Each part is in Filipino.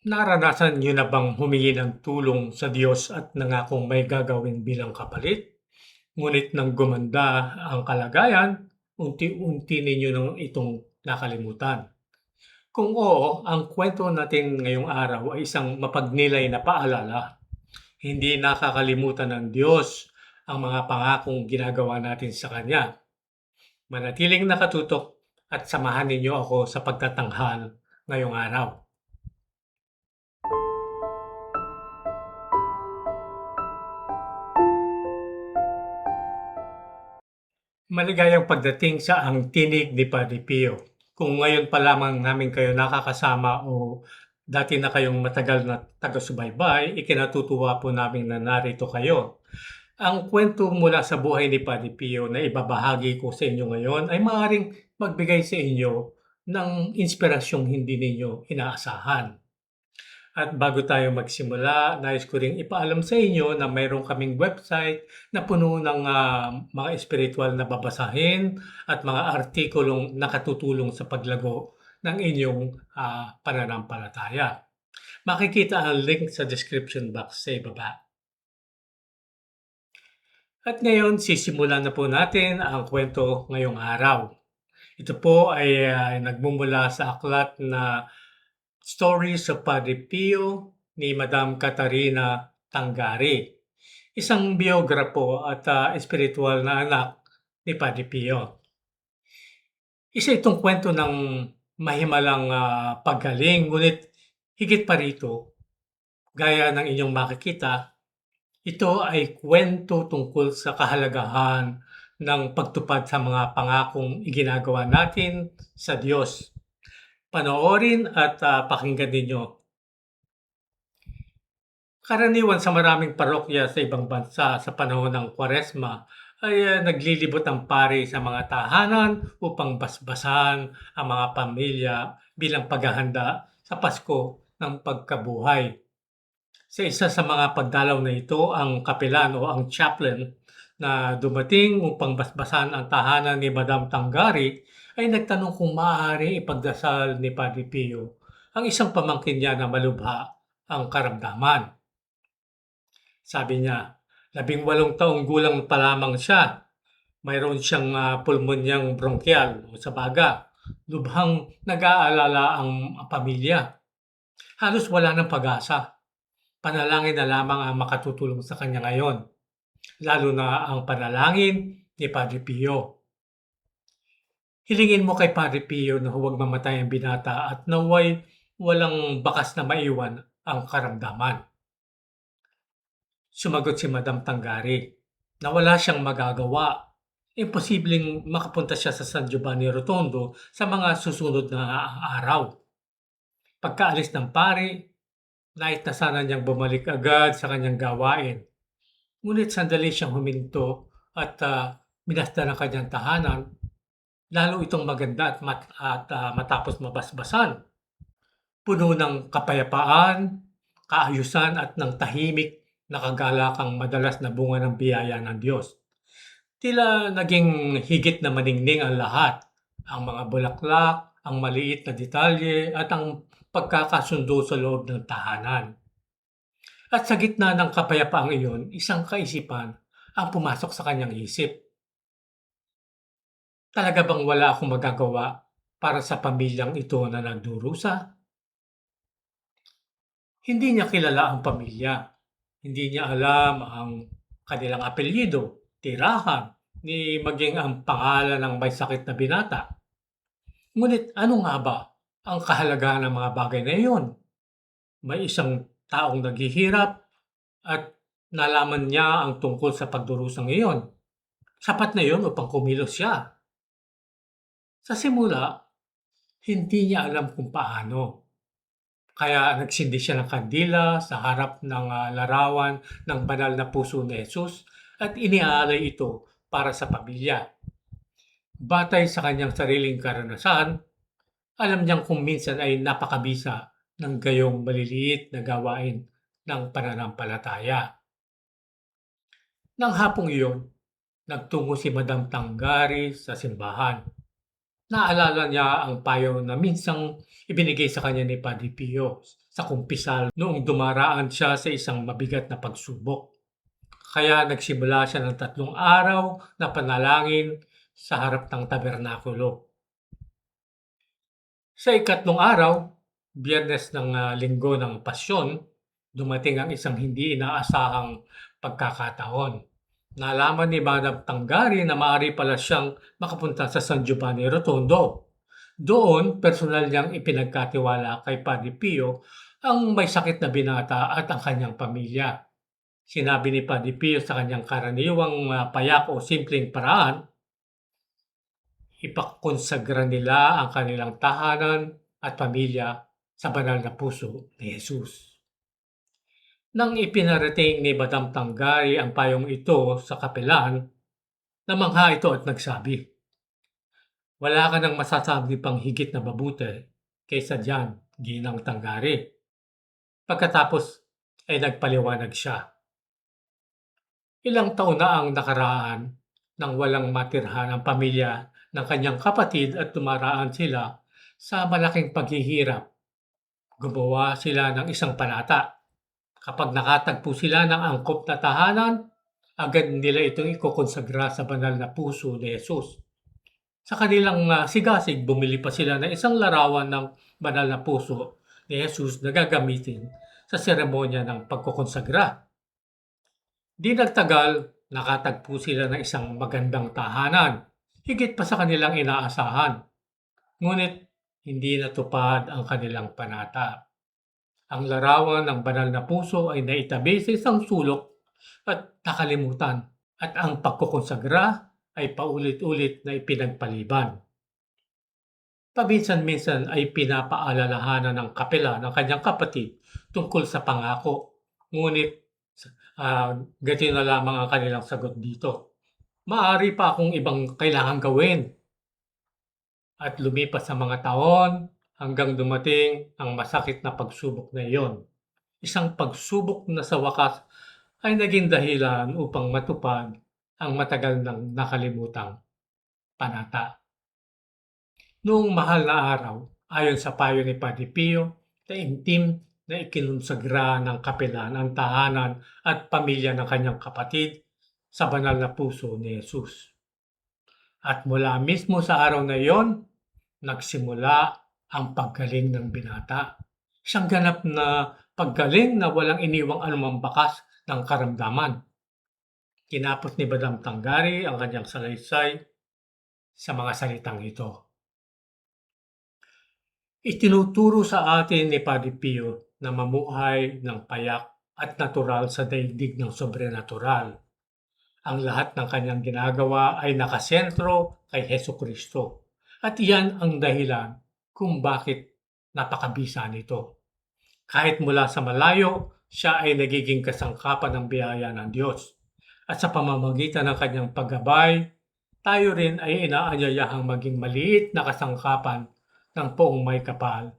Naranasan niyo na bang humingi ng tulong sa Diyos at nangakong may gagawin bilang kapalit? Ngunit nang gumanda ang kalagayan, unti-unti ninyo nang itong nakalimutan. Kung oo, ang kwento natin ngayong araw ay isang mapagnilay na paalala. Hindi nakakalimutan ng Diyos ang mga pangakong ginagawa natin sa Kanya. Manatiling nakatutok at samahan ninyo ako sa pagtatanghal ngayong araw. Maligayang pagdating sa Ang Tinig ni Padre Pio. Kung ngayon pa lamang namin kayo nakakasama o dati na kayong matagal na taga-subaybay, ikinatutuwa po namin na narito kayo. Ang kwento mula sa buhay ni Padre Pio na ibabahagi ko sa inyo ngayon ay maaaring magbigay sa inyo ng inspirasyong hindi ninyo inaasahan. At bago tayo magsimula, nais ko ring ipaalam sa inyo na mayroon kaming website na puno ng mga espiritual na babasahin at mga artikulong nakatutulong sa paglago ng inyong pananampalataya. Makikita ang link sa description box sa ibaba. At ngayon, sisimulan na po natin ang kwento ngayong araw. Ito po ay nagmumula sa aklat na Stories of Padre Pio ni Madam Catarina Tangari, isang biograpo at espiritual na anak ni Padre Pio. Isa itong kwento ng mahimalang paggaling, ngunit higit pa rito, gaya ng inyong makikita, ito ay kwento tungkol sa kahalagahan ng pagtupad sa mga pangakong iginagawa natin sa Diyos. Panoorin at pakinggan ninyo. Karaniwan sa maraming parokya sa ibang bansa sa panahon ng Kwaresma ay naglilibot ang pari sa mga tahanan upang basbasan ang mga pamilya bilang paghahanda sa Pasko ng pagkabuhay. Sa isa sa mga pagdalaw na ito, ang kapilan o ang chaplain na dumating upang basbasan ang tahanan ni Madam Tangari ay nagtanong kung maaari ipagdasal ni Padre Pio ang isang pamangkin niya na malubha ang karamdaman. Sabi niya, 18 taong gulang pa lamang siya. Mayroon siyang pulmonyang bronchial o sa baga. Lubhang nag-aalala ang pamilya. Halos wala ng pag-asa. Panalangin na lamang ang makatutulong sa kanya ngayon, lalo na ang panalangin ni Padre Pio. Hilingin mo kay Padre Pio na huwag mamatay ang binata at naway walang bakas na maiwan ang karamdaman. Sumagot si Madam Tangari na wala siyang magagawa. Imposibleng makapunta siya sa San Giovanni Rotondo sa mga susunod na araw. Pagkaalis ng pari, nais na sana niyang bumalik agad sa kanyang gawain. Ngunit sandali siyang huminto at minasdan ang kanyang tahanan, lalo itong maganda at matapos mabasbasan. Puno ng kapayapaan, kaayusan at ng tahimik na kagalakang madalas na bunga ng biyaya ng Diyos. Tila naging higit na maningning ang lahat, ang mga bulaklak, ang maliit na detalye at ang pagkakasundo sa loob ng tahanan. At sa gitna ng kapayapaang iyon, isang kaisipan ang pumasok sa kanyang isip. Talaga bang wala akong magagawa para sa pamilyang ito na nagdurusa? Hindi niya kilala ang pamilya. Hindi niya alam ang kanilang apelyido, tirahan, ni maging ang pangalan ng may sakit na binata. Ngunit ano nga ba ang kahalagahan ng mga bagay na iyon? May isang taong naghihirap at nalaman niya ang tungkol sa pagdurusang iyon. Sapat na iyon upang kumilos siya. Sa simula, hindi niya alam kung paano. Kaya nagsindi siya ng kandila sa harap ng larawan ng banal na puso ni Jesus at iniaalay ito para sa pamilya. Batay sa kanyang sariling karanasan, alam niyang kung minsan ay napakabisa ng gayong maliliit na gawain ng pananampalataya. Nang hapong iyon, nagtungo si Madam Tangari sa simbahan. Naalala niya ang payo na minsang ibinigay sa kanya ni Padre Pio sa kumpisal noong dumaraan siya sa isang mabigat na pagsubok. Kaya nagsimula siya ng 3 araw na panalangin sa harap ng tabernakulo. Sa ikatlong araw, Biyernes ng Linggo ng Pasyon, dumating ang isang hindi inaasahang pagkakataon. Nalaman ni Madam Tanggari na maaari pala siyang makapunta sa San Giovanni Rotondo. Doon, personal niyang ipinagkatiwala kay Padre Pio ang may sakit na binata at ang kanyang pamilya. Sinabi ni Padre Pio sa kanyang karaniwang payak o simpleng paraan, ipakonsagra nila ang kanilang tahanan at pamilya sa banal na puso ni Jesus. Nang ipinarating ni Madam Tanggari ang payong ito sa kapelan, namangha ito at nagsabi, "Wala ka nang masasabi pang higit na mabuti kaysa diyan, Ginang Tanggari." Pagkatapos ay nagpaliwanag siya. Ilang taon na ang nakaraan nang walang matirhan ang pamilya ng kanyang kapatid at dumaraan sila sa malaking paghihirap. Gumawa sila ng isang panata. Kapag nakatagpo sila ng angkop na tahanan, agad nila itong ikokonsagra sa banal na puso ni Jesus. Sa kanilang sigasig, bumili pa sila ng isang larawan ng banal na puso ni Jesus na gagamitin sa seremonya ng pagkokonsagra. Di nagtagal, nakatagpo sila ng isang magandang tahanan, higit pa sa kanilang inaasahan. Ngunit hindi natupad ang kanilang panata. Ang larawan ng banal na puso ay naitabi sa isang sulok at nakalimutan, at ang pagkokonsagra ay paulit-ulit na ipinagpaliban. Paminsan-minsan ay pinapaalalahanan ng kapela ng kanyang kapatid tungkol sa pangako. Ngunit ganito na lamang ang kanilang sagot dito. Maaari pa akong ibang kailangan gawin. At lumipas ang mga taon hanggang dumating ang masakit na pagsubok na iyon. Isang pagsubok na sa wakas ay naging dahilan upang matupad ang matagal nang nakalimutang panata. Noong mahal na araw, ayon sa payo ni Padre Pio, taimtim na ikinonsagra ng kapelan ang tahanan at pamilya ng kanyang kapatid sa banal na puso ni Jesus. At mula mismo sa araw na iyon, nagsimula ang paggaling ng binata. Isang ganap na paggaling na walang iniwang anumang bakas ng karamdaman. Tinapos ni Madam Tanggari ang kanyang salaysay sa mga salitang ito. Itinuturo sa atin ni Padre Pio na mamuhay ng payak at natural sa daigdig ng sobrenatural. Ang lahat ng kanyang ginagawa ay nakasentro kay Hesus Kristo. At iyan ang dahilan kung bakit napakabisa nito. Kahit mula sa malayo, siya ay nagiging kasangkapan ng biyaya ng Diyos. At sa pamamagitan ng kanyang paggabay, tayo rin ay inaanyayahang maging maliit na kasangkapan ng poong may kapal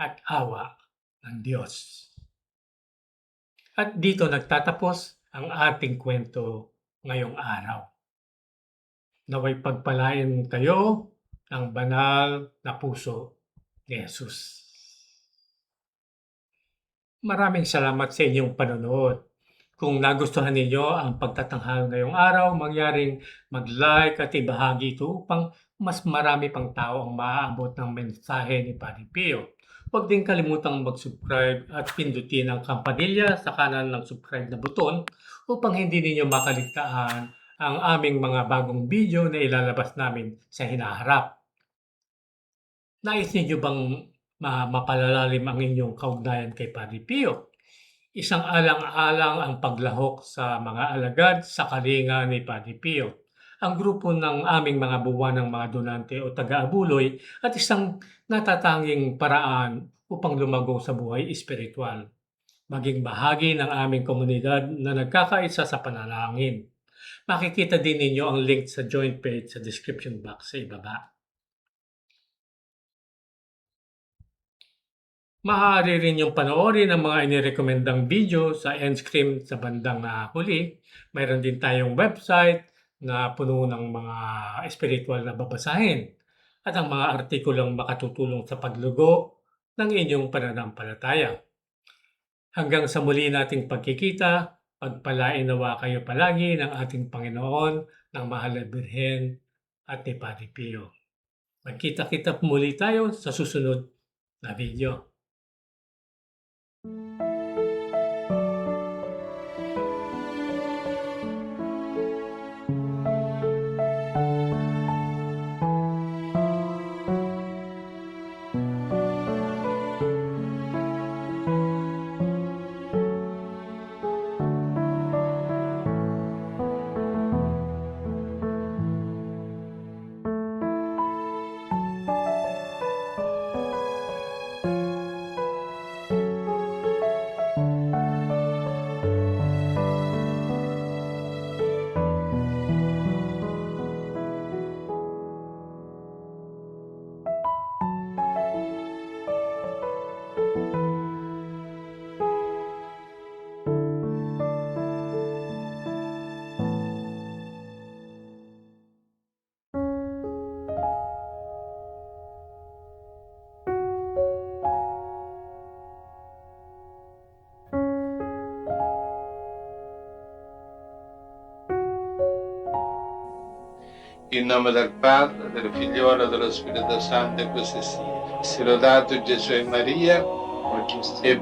at awa ng Diyos. At dito nagtatapos ang ating kwento ngayong araw. Naway pagpalain kayo ng banal na puso ni Jesus. Maraming salamat sa inyong panonood. Kung nagustuhan ninyo ang pagtatanghal ngayong araw, mangyaring mag-like at ibahagi ito upang mas marami pang tao ang maaabot ng mensahe ni Padre Pio. Huwag din kalimutang mag-subscribe at pindutin ang kampanilya sa kanan ng subscribe na buton upang hindi ninyo makaligtaan ang aming mga bagong video na ilalabas namin sa hinaharap. Nais ninyo bang mapalalalim ang inyong kaugnayan kay Padre Pio? Isang alang-alang ang paglahok sa mga alagad sa kalinga ni Padre Pio, ang grupo ng aming mga buwanang mga donante o taga-abuloy at isang natatanging paraan upang lumago sa buhay espiritual. Maging bahagi ng aming komunidad na nagkakaisa sa panalangin. Makikita din ninyo ang link sa join page sa description box sa ibaba. Maaari rin yung panoorin ang mga inirekomendang video sa end screen sa bandang huli. Mayroon din tayong website na puno ng mga spiritual na babasahin. at ang mga artikulong makatutulong sa paglugo ng inyong pananampalataya. Hanggang sa muli nating pagkikita, pagpalain nawa kayo palagi ng ating Panginoon, ng Mahal na Birhen at ni Padre Pio. Magkita-kita muli tayo sa susunod na video. In nome del Padre, del Figliolo e dello Spirito Santo, e così sia. Sia lodato Gesù e Maria, e